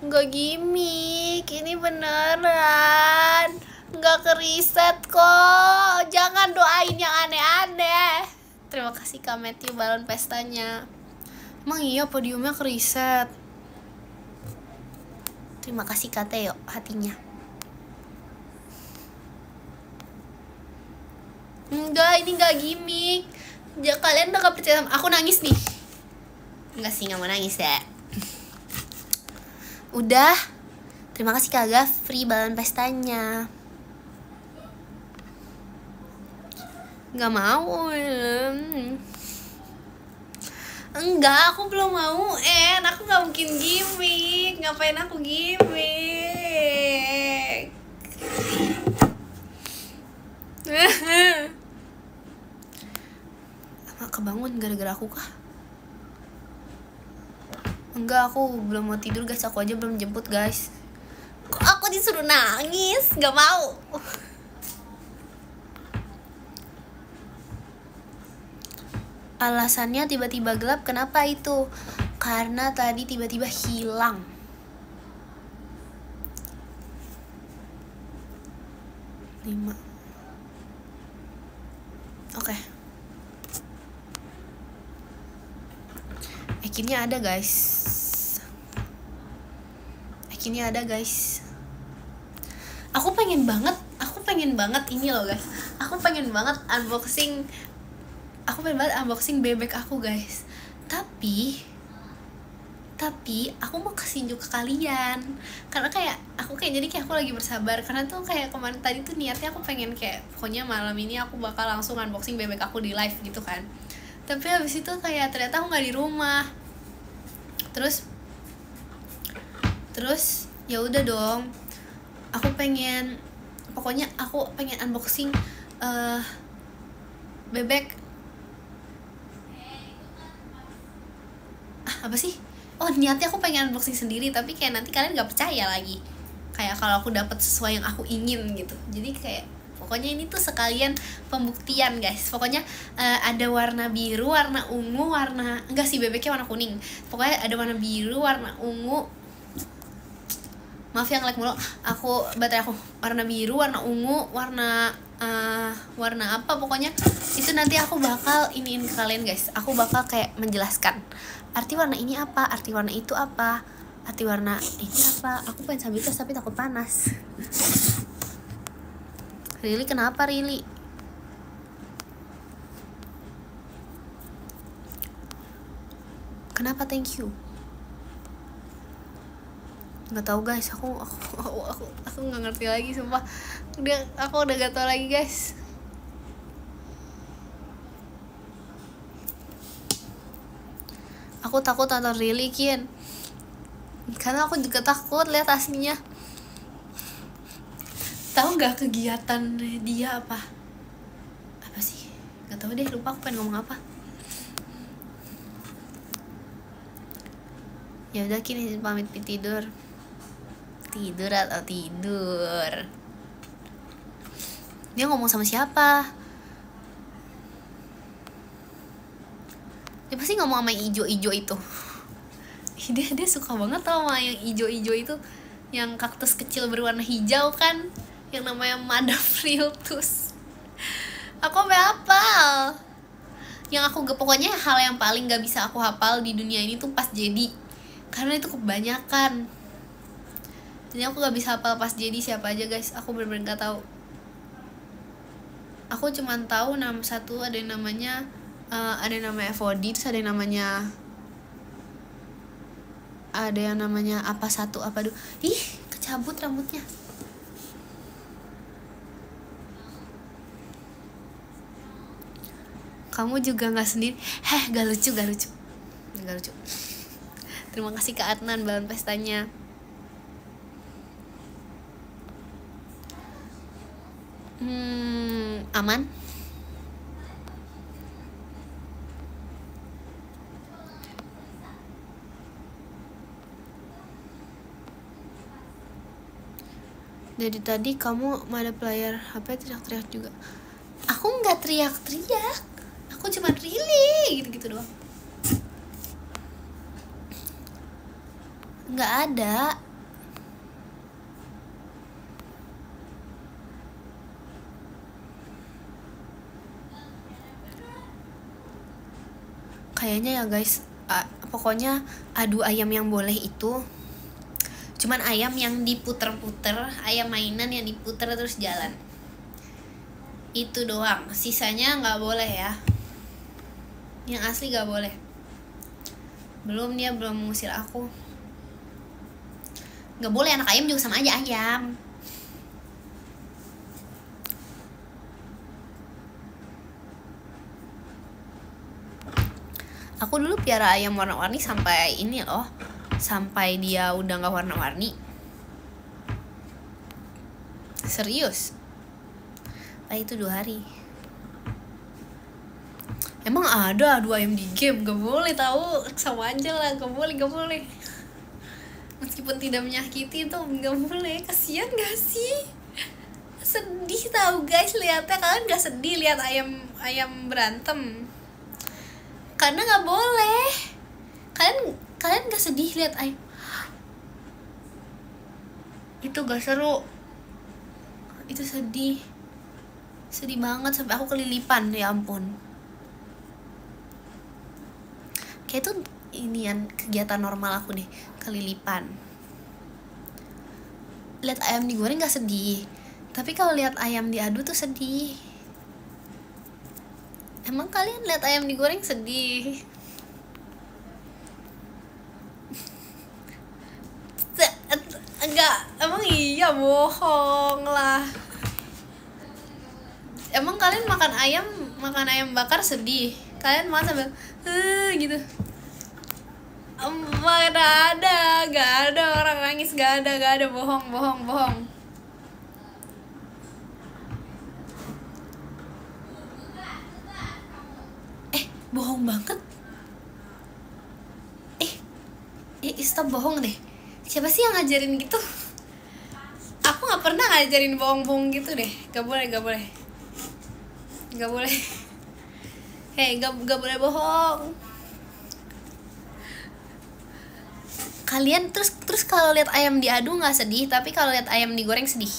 Enggak gimmick, ini beneran. Enggak keriset kok. Jangan doain yang aneh-aneh. Terima kasih Kak Matthew balon pestanya. Emang iya podiumnya keriset. Terima kasih Kak Teo hatinya. Enggak, ini enggak gimmick. Kalian udah gak percaya sama aku, nangis nih. Enggak sih, gak mau nangis ya. Udah. Terima kasih Kak Gaf, free balon pestanya. Gak mau. Enggak, aku belum mau. Aku gak mungkin gimmick. Ngapain aku gimmick? Kebangun gara-gara aku kah? Enggak, aku belum mau tidur guys. Aku aja belum jemput guys. Kok aku disuruh nangis? Gak mau. Alasannya tiba-tiba gelap, kenapa itu? Karena tadi tiba-tiba hilang. Lima. Oke. Akhirnya ada guys. Aku pengen banget ini loh guys. Aku pengen banget unboxing bebek aku guys. Tapi aku mau kasih juga ke kalian. Karena aku lagi bersabar. Karena tuh kayak kemarin tadi tuh niatnya aku pengen kayak pokoknya malam ini aku bakal langsung unboxing bebek aku di live gitu kan. Tapi habis itu kayak ternyata aku nggak di rumah. Terus ya udah dong. Aku pengen unboxing bebek. Apa sih? Oh, niatnya aku pengen unboxing sendiri, tapi kayak nanti kalian gak percaya lagi. Kayak kalau aku dapat sesuai yang aku ingin gitu. Jadi kayak pokoknya ini tuh sekalian pembuktian guys. Pokoknya ada warna biru, warna ungu, enggak sih, bebeknya warna kuning. Pokoknya ada warna biru, warna ungu. Maaf yang like mulu. Baterai aku warna biru, warna ungu, warna apa pokoknya itu nanti aku bakal iniin ke kalian guys. Aku bakal kayak menjelaskan arti warna ini apa, arti warna itu apa, arti warna ini apa. Aku pengen sambil tes tapi takut panas. Rili kenapa Rili? Kenapa thank you? Nggak tahu guys, aku nggak ngerti lagi sumpah. Aku udah gak tahu lagi guys. Aku takut nonton Rili Kian. Karena aku juga takut lihat aslinya. Tahu nggak kegiatan dia apa? Apa sih? Nggak tahu deh, lupa aku pengen ngomong apa. Ya udah kini pamit tidur. Tidur atau tidur? Dia ngomong sama siapa? Dia pasti ngomong sama yang ijo-ijo itu. Dia suka banget tau sama yang ijo-ijo itu, yang kaktus kecil berwarna hijau kan, yang namanya Madafriltus. Aku sampai hafal. Pokoknya hal yang paling gak bisa aku hafal di dunia ini tuh pas jadi, karena itu kebanyakan. Jadi aku gak bisa hafal pas jadi siapa aja guys. Aku bener-bener gak tahu. Aku cuman tahu nama satu, ada yang namanya Fodi, terus ada yang namanya apa satu apa dulu. Ih, kecabut rambutnya. Kamu juga nggak sendiri. Gak lucu, gak lucu. Gak lucu. Terima kasih Kak Adnan balon pestanya. Aman. Dari tadi kamu ada player HP teriak-teriak juga. Aku nggak teriak-teriak, aku cuma really gitu-gitu doang. Nggak ada. Kayaknya ya guys, pokoknya adu ayam yang boleh itu cuman ayam yang diputer-puter, ayam mainan yang diputer terus jalan. Itu doang, sisanya nggak boleh ya. Yang asli nggak boleh. Dia belum mengusir aku. Nggak boleh, anak ayam juga sama aja ayam. Aku dulu piara ayam warna-warni sampai ini loh, sampai dia udah nggak warna-warni. Serius. Itu 2 hari. Emang ada adu ayam di game? Gak boleh tahu, sama aja lah, gak boleh. Meskipun tidak menyakiti tuh gak boleh. Kasian gak sih? Sedih tahu guys lihatnya. Kalian gak sedih lihat ayam berantem? Karena nggak boleh. Kalian gak sedih lihat ayam? Itu gak seru. Itu sedih banget sampai aku kelilipan, ya ampun. Kayak itu inian kegiatan normal aku deh, kelilipan. Lihat ayam digoreng gak sedih, tapi kalau lihat ayam diadu tuh sedih. Emang kalian lihat ayam digoreng sedih? Enggak, emang iya, bohong lah. Emang kalian makan ayam bakar sedih? Kalian makan sambil gitu? Mana ada, gak ada orang nangis, gak ada, bohong. Bohong banget. Stop bohong deh. Siapa sih yang ngajarin gitu? Aku nggak pernah ngajarin bohong gitu deh. Gak boleh. Gak boleh bohong. Kalian terus kalau lihat ayam diadu nggak sedih, tapi kalau lihat ayam digoreng sedih.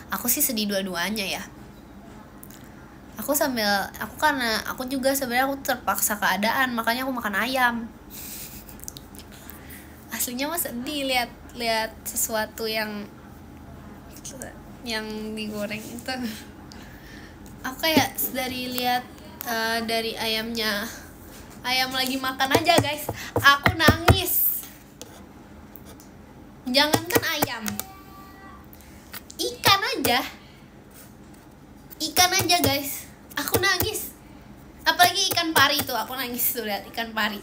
Aku sih sedih dua-duanya ya. Karena aku juga sebenarnya aku terpaksa keadaan, makanya aku makan ayam. Aslinya mah sedih lihat sesuatu yang digoreng itu. Aku kayak dari ayam lagi makan aja guys, aku nangis. Jangankan ayam, ikan aja guys, aku nangis. Apalagi ikan pari tuh, aku nangis tuh lihat ikan pari.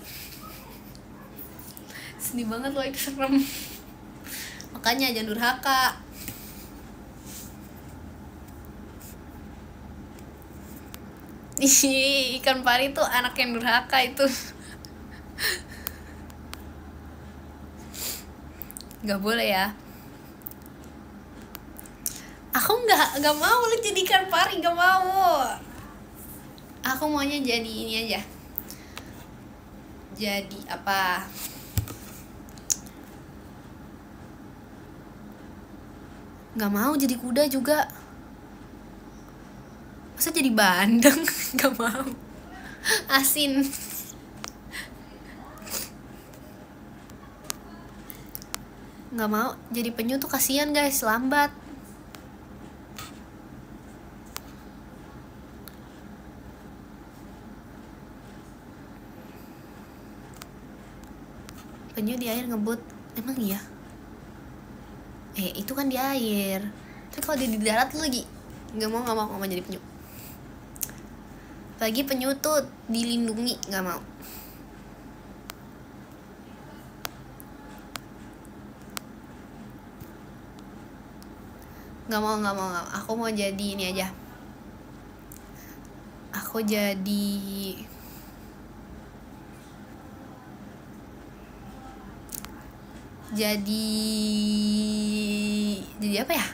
Sedih banget loh, itu serem. Makanya jangan durhaka. Ikan pari tuh anak yang durhaka itu. Gak boleh ya. Aku gak mau lu jadi ikan pari, gak mau. Aku maunya jadi ini aja. Jadi apa? Gak mau jadi kuda juga. Masa jadi bandeng? Gak mau. Asin. Gak mau jadi penyu tuh, kasihan guys, lambat. Penyu di air ngebut, emang iya? Itu kan di air. Tapi kalau dia di darat lagi, nggak mau jadi penyu. Lagi penyu tuh dilindungi, nggak mau. Nggak mau. Aku mau jadi ini aja. Aku jadi apa ya?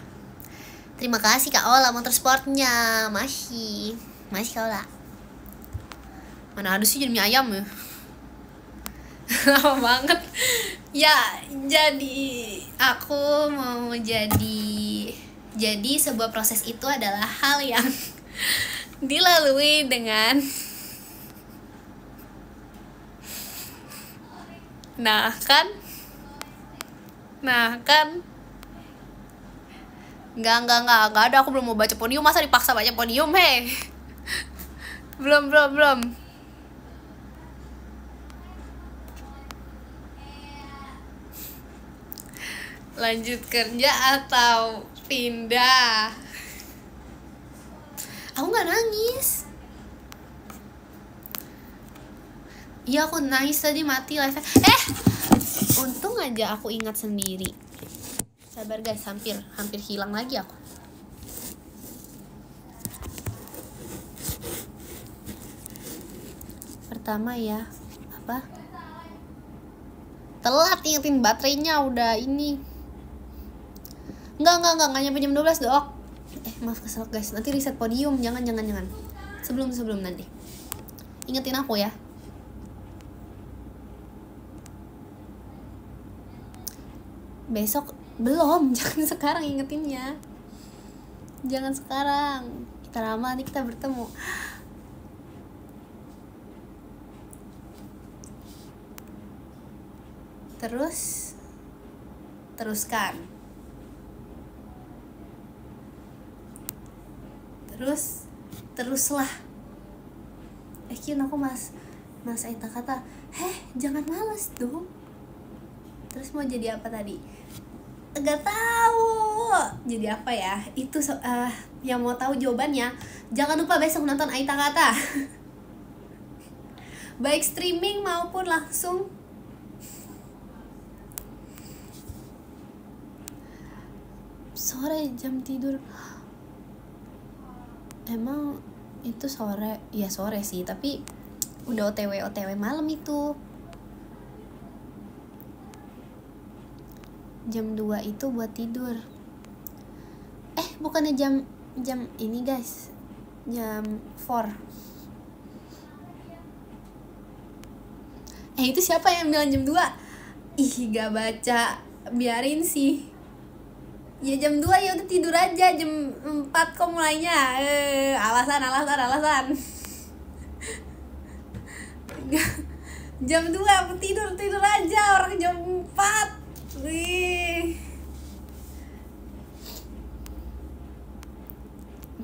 Terima kasih Kak Ola motorsportnya. Masih Kak Ola. Mana ada sih jadi mie ayam ya? Lama banget. Ya, jadi aku mau jadi sebuah proses itu adalah hal yang dilalui dengan Nah kan Enggak ada, aku belum mau baca podium. Masa dipaksa baca podium, hei. Belum. Lanjut kerja atau pindah? Aku nggak nangis. Iya, aku nangis tadi, mati live. Untung aja aku ingat sendiri. Sabar guys, hampir hilang lagi aku. Pertama ya, apa? Telat ingetin baterainya udah ini. Enggak nyampe jam 12 dok. Maaf kesel guys, nanti reset podium. Jangan. Sebelum nanti. Ingetin aku ya. Besok belum, jangan sekarang ingetinnya. Jangan sekarang. Kita lama nih, kita bertemu. Teruskan. Teruslah. Kian aku mas Aita kata, jangan males dong. Terus mau jadi apa tadi? Gak tahu. Jadi apa ya? Itu yang mau tahu jawabannya, jangan lupa besok nonton Aita kata. Baik streaming maupun langsung. Sore jam tidur. Emang itu sore? Ya sore sih, tapi udah OTW malam itu. Jam 2 itu buat tidur. Bukannya jam ini guys, jam 4. Itu siapa yang bilang jam 2? Gak baca. Biarin sih. Ya jam 2 ya udah tidur aja. Jam 4 kok mulainya. Alasan. Jam 2 tidur aja, orang jam 4.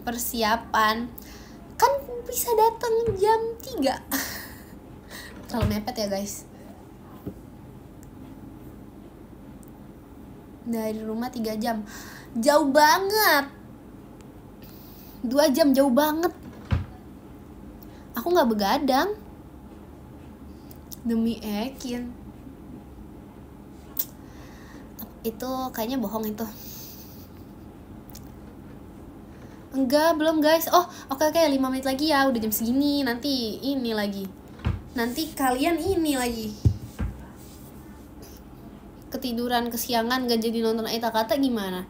Persiapan kan bisa datang jam 3. Terlalu mepet ya guys. Dari rumah 3 jam, jauh banget. 2 jam jauh banget. Aku gak begadang demi Ekin. Itu kayaknya bohong itu. Enggak, belum guys. Oke, 5 menit lagi ya. Udah jam segini. Nanti ini lagi. Nanti kalian ini lagi. Ketiduran kesiangan gak jadi nonton Aita kata gimana?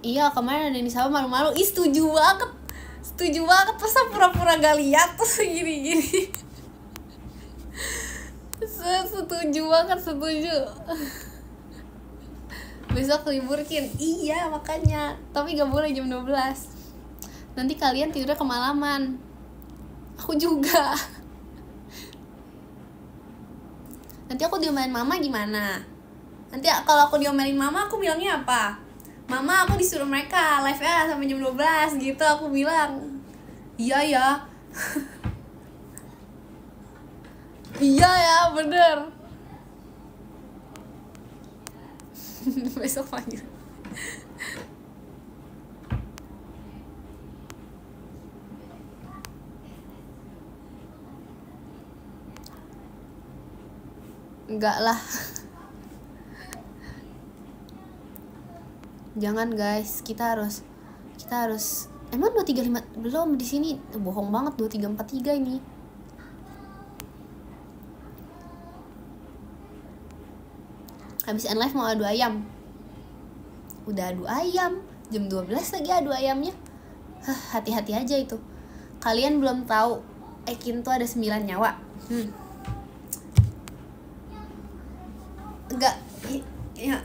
Iya, kemarin ada yang disapa malu-malu. Setuju banget. Masa pura-pura gak lihat terus gini-gini. Setuju banget. Besok libur Kin. Iya makanya. Tapi gak boleh jam 12. Nanti kalian tidurnya kemalaman. Aku juga. Nanti aku diomelin mama gimana? Nanti kalau aku diomelin mama, aku bilangnya apa? Mama, aku disuruh mereka live ya sampai jam 12 gitu. Aku bilang iya ya. Iya ya, bener. Besok pagi. Enggak lah. Jangan guys, kita harus emang 235 belum di sini. Bohong banget, 2343 ini. Habis end live mau adu ayam. Udah adu ayam, jam 12 lagi adu ayamnya. Hati-hati aja itu. Kalian belum tahu Ekin tuh ada 9 nyawa. Enggak, ya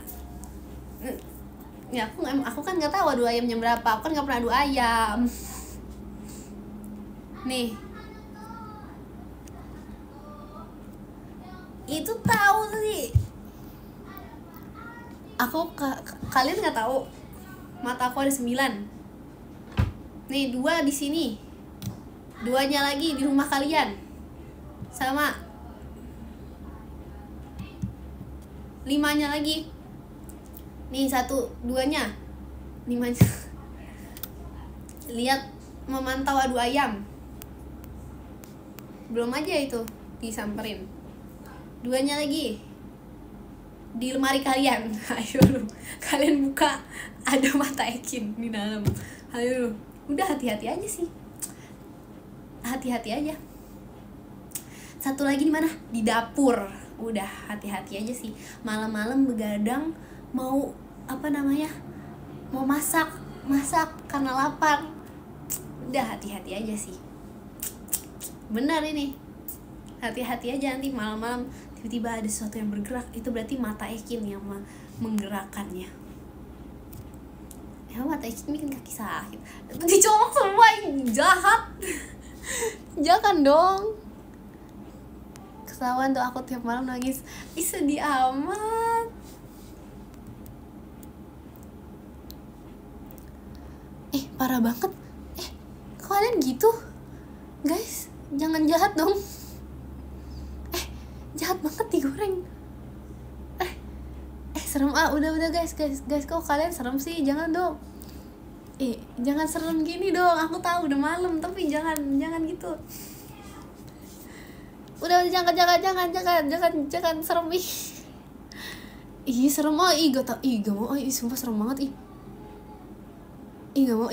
aku kan nggak tahu adu ayam jam berapa. Aku kan nggak pernah adu ayam. Nih, itu tahu sih. Kalian nggak tahu. Mata aku ada 9. Nih 2 di sini. 2-nya lagi di rumah kalian. Sama 5-nya lagi. Nih 1, 2-nya 5-nya. Lihat, memantau adu ayam. Belum aja itu disamperin. 2-nya lagi di lemari kalian. Ayo lu, kalian buka, ada mata Ekin di dalam. Ayo lu, udah hati-hati aja sih. Hati-hati aja. 1 lagi di mana? Di dapur. Udah hati-hati aja sih. Malam-malam begadang mau mau masak karena lapar. Udah hati-hati aja sih. Benar ini. Hati-hati aja, nanti malam-malam tiba-tiba ada sesuatu yang bergerak. Itu berarti mata Ekin yang menggerakkannya. Ya mata Ekin bikin kaki sakit. Dicolok semua, jahat. Jangan dong. Ketahuan tuh aku tiap malam nangis. Ih, sedih amat. Parah banget. Kok kalian gitu? Guys, jangan jahat dong. Jahat banget digoreng. Serem udah guys, kok kalian serem sih? Jangan dong. Jangan serem gini dong. Aku tahu udah malam, tapi jangan gitu. Udah jangan serem ih. Serem gak tau. Gak mau sumpah serem banget gak mau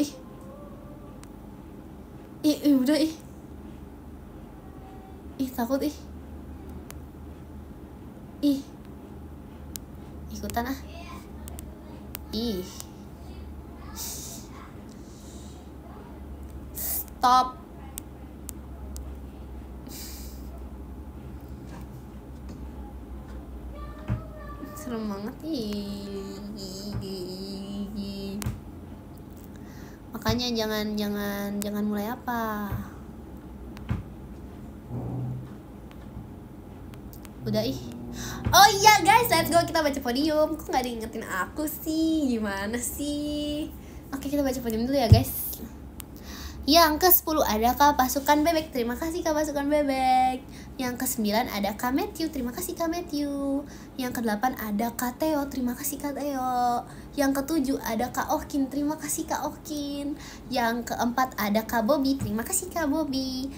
udah takut ikutan stop. Serem banget makanya jangan mulai apa. Udah oh iya guys, let's go, kita baca podium. Kok gak diingetin aku sih? Gimana sih? Oke, kita baca podium dulu ya guys. Yang ke-10 ada Kak Pasukan Bebek. Terima kasih Kak Pasukan Bebek. Yang ke-9 ada Kak Matthew. Terima kasih Kak Matthew. Yang ke-8 ada Kak Theo. Terima kasih Kak Theo. Yang ke-7 ada Kak Okin. Terima kasih Kak Okin. Yang ke-4 ada Kak Bobby. Terima kasih Kak Bobby.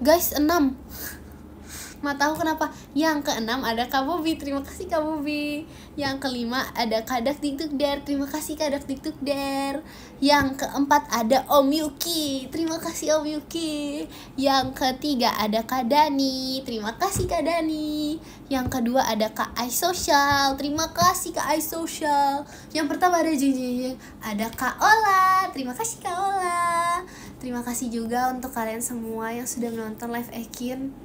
Guys, 6. Tahu kenapa? Yang ke-6 ada Kak Bobby. Terima kasih Kak Bobby. Yang ke-5 ada Kak Dak Dikdukder. Terima kasih Kak Dak Dikdukder. Yang ke-4 ada Om Yuki. Terima kasih Om Yuki. Yang ke-3 ada Kak Dani. Terima kasih Kak Dani. Yang kedua ada Kak iSocial. Terima kasih Kak iSocial. Yang pertama ada ada Kak Ola. Terima kasih Kak Ola. Terima kasih juga untuk kalian semua yang sudah menonton live Ekin.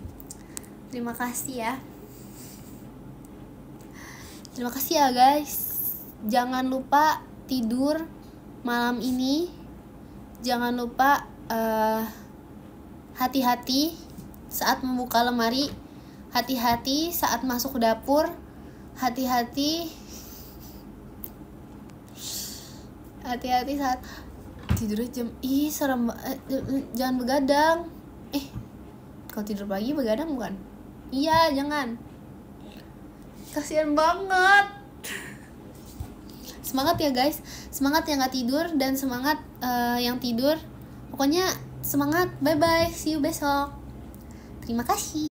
Terima kasih ya. Terima kasih ya guys. Jangan lupa tidur malam ini. Jangan lupa hati-hati saat membuka lemari. Hati-hati saat masuk ke dapur. Hati-hati saat tidur jam. Serem. Jangan begadang. Kalau tidur pagi begadang bukan? Iya, jangan. Kasian banget. Semangat ya guys. Semangat yang gak tidur dan semangat yang tidur. Pokoknya semangat. Bye bye. See you besok. Terima kasih.